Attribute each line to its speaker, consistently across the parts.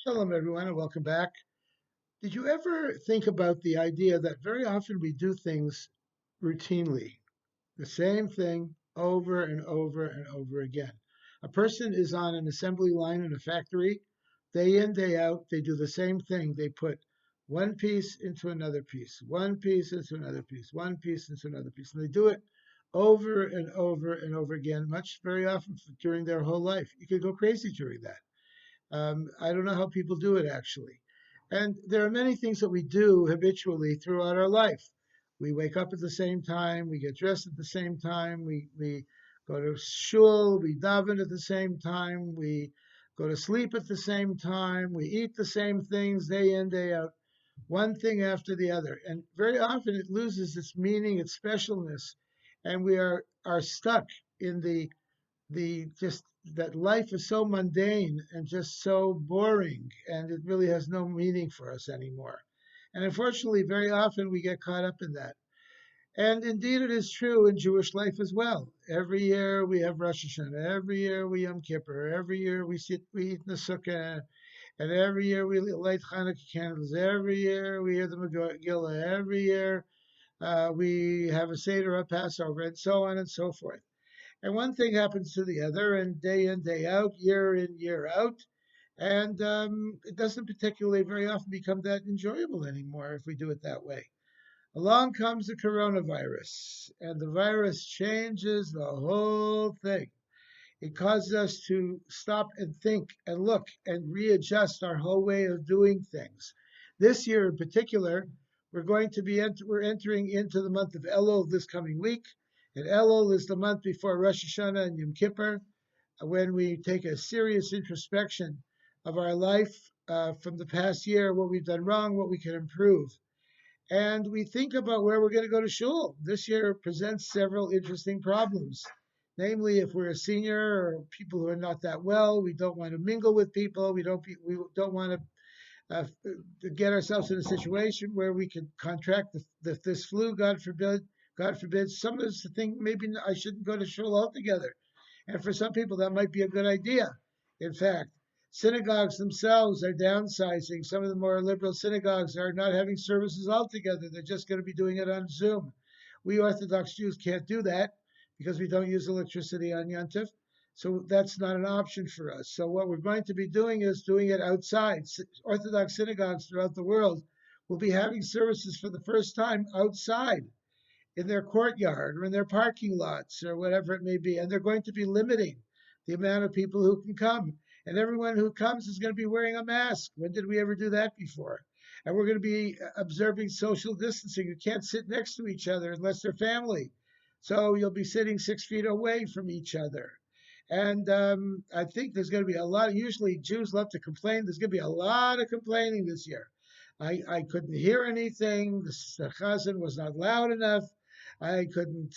Speaker 1: Shalom, everyone, and welcome back. Did you ever think about the idea that very often we do things routinely, the same thing over and over and over again? A person is on an assembly line in a factory, day in, day out, they do the same thing. They put one piece into another piece, one piece into another piece, one piece into another piece, and they do it over and over and over again, much very often during their whole life. You could go crazy during that. I don't know how people do it actually. And there are many things that we do habitually throughout our life. We wake up at the same time, we get dressed at the same time, we go to shul, we daven at the same time, we go to sleep at the same time, we eat the same things day in, day out, one thing after the other. And very often it loses its meaning, its specialness, and we are stuck in the just that life is so mundane and just so boring and it really has no meaning for us anymore. And unfortunately, very often we get caught up in that. And indeed, it is true in Jewish life as well. Every year we have Rosh Hashanah. Every year we Yom Kippur. Every year we eat in the Sukkah. And every year we light Hanukkah candles. Every year we hear the Megillah. Every year we have a Seder at Passover, and so on and so forth. And one thing happens to the other, and day in, day out, year in, year out. And it doesn't particularly very often become that enjoyable anymore if we do it that way. Along comes the coronavirus, and the virus changes the whole thing. It causes us to stop and think and look and readjust our whole way of doing things. This year in particular, we're entering into the month of Elul this coming week, and Elul is the month before Rosh Hashanah and Yom Kippur, when we take a serious introspection of our life from the past year, what we've done wrong, what we can improve. And we think about where we're going to go to shul. This year presents several interesting problems. Namely, if we're a senior or people who are not that well, we don't want to mingle with people. We don't want to get ourselves in a situation where we could contract this flu. God forbid. God forbid. Some of us think maybe I shouldn't go to shul altogether. And for some people, that might be a good idea. In fact, synagogues themselves are downsizing. Some of the more liberal synagogues are not having services altogether. They're just going to be doing it on Zoom. We Orthodox Jews can't do that because we don't use electricity on Yontif. So that's not an option for us. So what we're going to be doing is doing it outside. Orthodox synagogues throughout the world will be having services for the first time outside in their courtyard or in their parking lots or whatever it may be. And they're going to be limiting the amount of people who can come. And everyone who comes is going to be wearing a mask. When did we ever do that before? And we're going to be observing social distancing. You can't sit next to each other unless they're family. So you'll be sitting 6 feet away from each other. And I think there's going to be a lot. Usually Jews love to complain. There's going to be a lot of complaining this year. I couldn't hear anything. The chazan was not loud enough. I couldn't,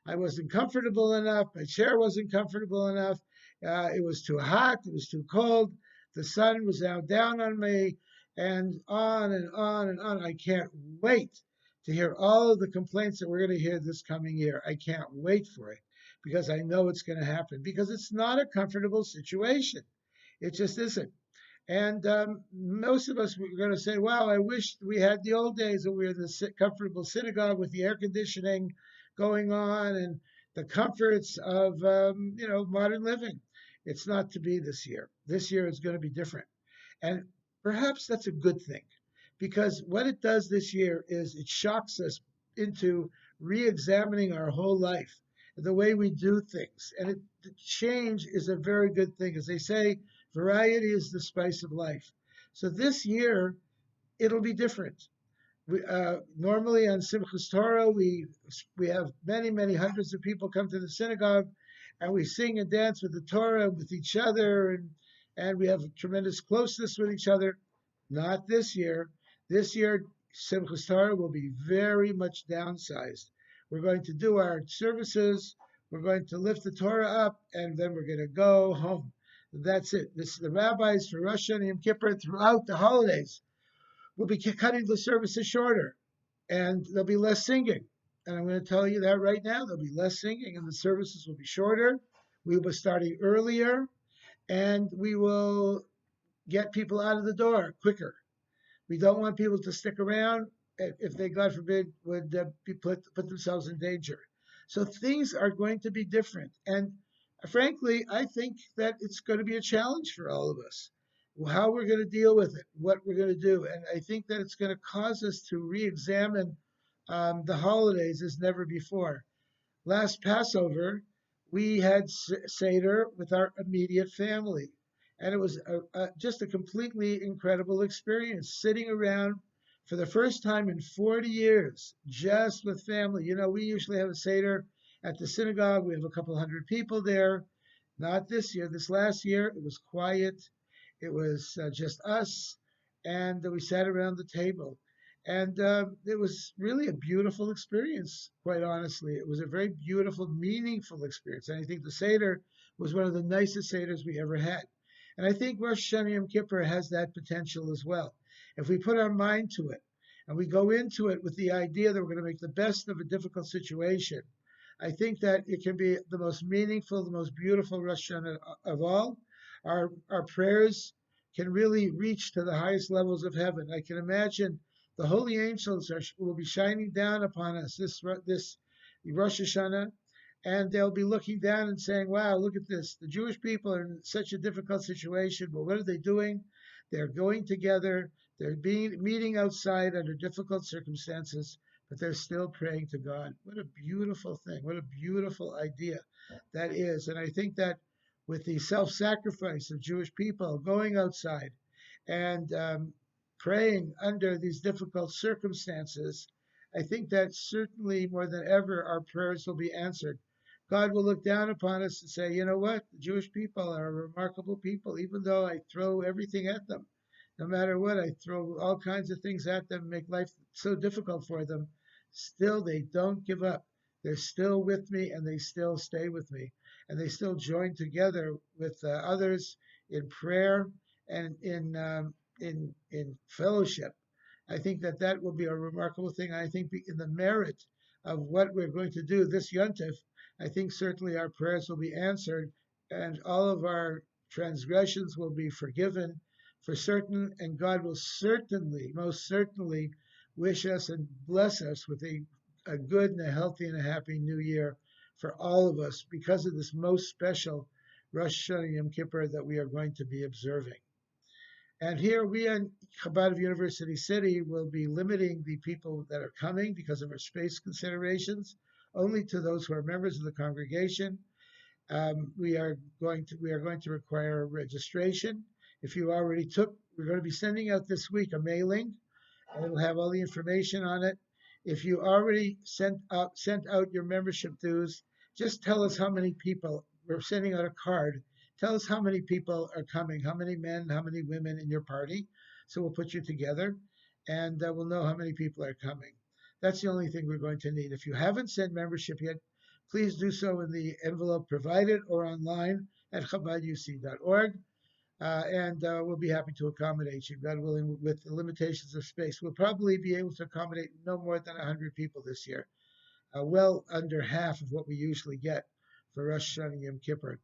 Speaker 1: I wasn't comfortable enough. My chair wasn't comfortable enough. It was too hot. It was too cold. The sun was now down on me, and on and on and on. I can't wait to hear all of the complaints that we're going to hear this coming year. I can't wait for it because I know it's going to happen because it's not a comfortable situation. It just isn't. And most of us were going to say, wow, I wish we had the old days when we were in the comfortable synagogue with the air conditioning going on and the comforts of, modern living. It's not to be this year. This year is going to be different. And perhaps that's a good thing because what it does this year is it shocks us into re-examining our whole life, the way we do things. And the change is a very good thing. As they say, variety is the spice of life. So this year, it'll be different. Normally on Simchas Torah, we have many, many hundreds of people come to the synagogue, and we sing and dance with the Torah with each other, and we have tremendous closeness with each other. Not this year. This year, Simchas Torah will be very much downsized. We're going to do our services, we're going to lift the Torah up, and then we're going to go home. That's it. The rabbis for Rosh Hashanah and Yom Kippur throughout the holidays will be cutting the services shorter, and there'll be less singing. And I'm going to tell you that right now. There'll be less singing, and the services will be shorter. We will be starting earlier, and we will get people out of the door quicker. We don't want people to stick around if they, God forbid, would be put themselves in danger. So things are going to be different, and frankly, I think that it's going to be a challenge for all of us. How we're going to deal with it, what we're going to do, and I think that it's going to cause us to re-examine the holidays as never before. Last Passover, we had Seder with our immediate family. And it was just a completely incredible experience sitting around for the first time in 40 years, just with family. You know, we usually have a Seder at the synagogue. We have a couple hundred people there. Not this year. This last year, it was quiet. It was just us. And we sat around the table. And it was really a beautiful experience, quite honestly. It was a very beautiful, meaningful experience. And I think the Seder was one of the nicest Seders we ever had. And I think Rosh Hashanah Yom Kippur has that potential as well. If we put our mind to it and we go into it with the idea that we're going to make the best of a difficult situation, I think that it can be the most meaningful, the most beautiful Rosh Hashanah of all. Our prayers can really reach to the highest levels of heaven. I can imagine the holy angels will be shining down upon us this Rosh Hashanah, and they'll be looking down and saying, "Wow, look at this! The Jewish people are in such a difficult situation, but what are they doing? They're going together. They're being meeting outside under difficult circumstances, but they're still praying to God." What a beautiful thing! What a beautiful idea that is! And I think that with the self-sacrifice of Jewish people going outside and praying under these difficult circumstances, I think that certainly more than ever our prayers will be answered. God will look down upon us and say, you know what? The Jewish people are a remarkable people, even though I throw everything at them. No matter what, I throw all kinds of things at them, make life so difficult for them. Still, they don't give up. They're still with me and they still stay with me. And they still join together with others in prayer and in fellowship. I think that that will be a remarkable thing. I think in the merit of what we're going to do this Yontif, I think certainly our prayers will be answered and all of our transgressions will be forgiven for certain. And God will certainly, most certainly, wish us and bless us with a good and a healthy and a happy new year for all of us because of this most special Rosh Hashanah Yom Kippur that we are going to be observing. And here we in Chabad of University City will be limiting the people that are coming because of our space considerations only to those who are members of the congregation. We are going to require registration. If you already took, we're going to be sending out this week a mailing, and it'll have all the information on it. If you already sent out your membership dues, just tell us how many people. We're sending out a card. Tell us how many people are coming, how many men, how many women in your party. So we'll put you together, and we'll know how many people are coming. That's the only thing we're going to need. If you haven't sent membership yet, please do so in the envelope provided or online at chabaduc.org. And we'll be happy to accommodate you, God willing, with the limitations of space. We'll probably be able to accommodate no more than 100 people this year, well under half of what we usually get for Rosh Hashanah Yom Kippur.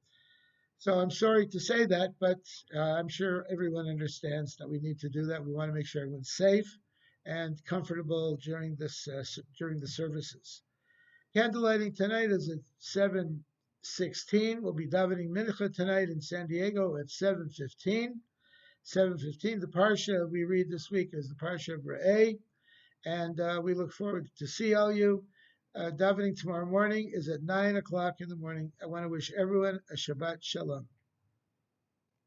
Speaker 1: So I'm sorry to say that, but I'm sure everyone understands that we need to do that. We want to make sure everyone's safe and comfortable during the services. Candlelighting tonight is at 7:16. We'll be davening mincha tonight in San Diego at 7:15. 7:15. The parsha we read this week is the parsha of Re'eh, and we look forward to see all you. Davening tomorrow morning is at 9 o'clock in the morning. I want to wish everyone a Shabbat Shalom.